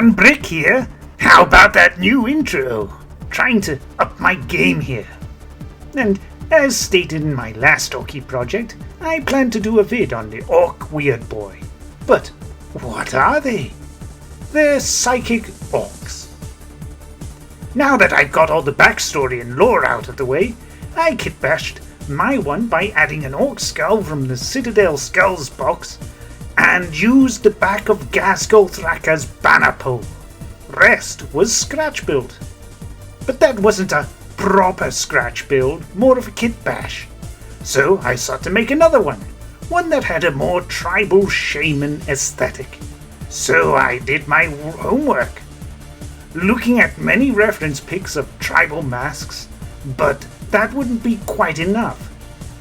earthmanbrick here. How about that new intro? Trying to up my game here. And as stated in my last Orky project, I plan to do a vid on the Ork Weird Boy. But what are they? They're psychic orcs. Now that I've got all the backstory and lore out of the way, I kitbashed my one by adding an orc skull from the Citadel Skulls box and used the back of Gasgol Thraka's banner pole. Rest was scratch build. But that wasn't a proper scratch build, more of a kit bash. So I sought to make another one that had a more tribal shaman aesthetic. So I did my homework, looking at many reference pics of tribal masks, but that wouldn't be quite enough.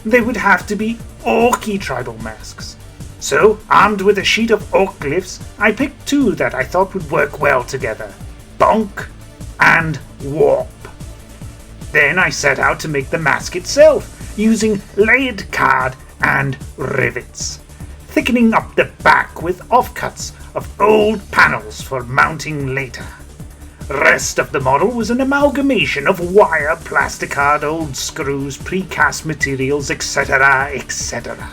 They would have to be orky tribal masks. So, armed with a sheet of orc glyphs, I picked two that I thought would work well together: Bonk and Warp. Then I set out to make the mask itself, using layered card and rivets, thickening up the back with offcuts of old panels for mounting later. Rest of the model was an amalgamation of wire, plasticard, old screws, precast materials, etc., etc.,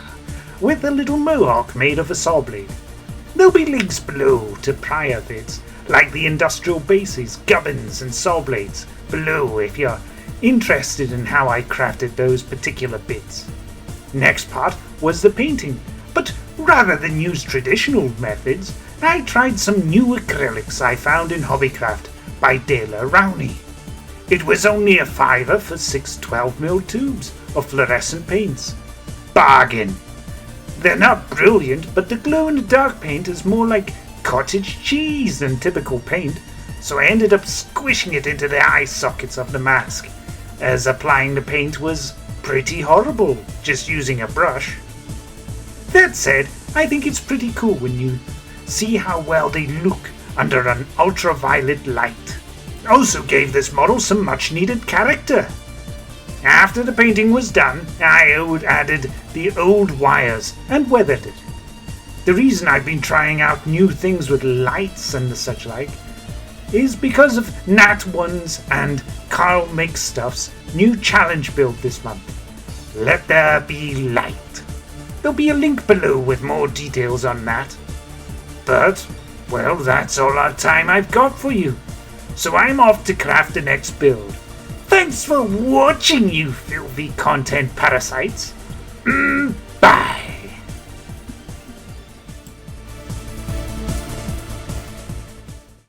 with a little mohawk made of a saw blade. There'll be links below to prior vids, like the industrial bases, gubbins, and saw blades, below if you're interested in how I crafted those particular bits. Next part was the painting, but rather than use traditional methods, I tried some new acrylics I found in Hobbycraft by Dela Rowney. It was only a $5 for 6 12mm tubes of fluorescent paints. Bargain! They're not brilliant, but the glow-in-the-dark paint is more like cottage cheese than typical paint, so I ended up squishing it into the eye sockets of the mask, as applying the paint was pretty horrible, just using a brush. That said, I think it's pretty cool when you see how well they look under an ultraviolet light. Also gave this model some much needed character. After the painting was done, I added the old wires and weathered it. The reason I've been trying out new things with lights and the such like is because of Nat1's and Carl Makes Stuff's new challenge build this month. Let there be light. There'll be a link below with more details on that. But, well, that's all our time I've got for you. So I'm off to craft the next build. Thanks for watching, you filthy content parasites. Bye.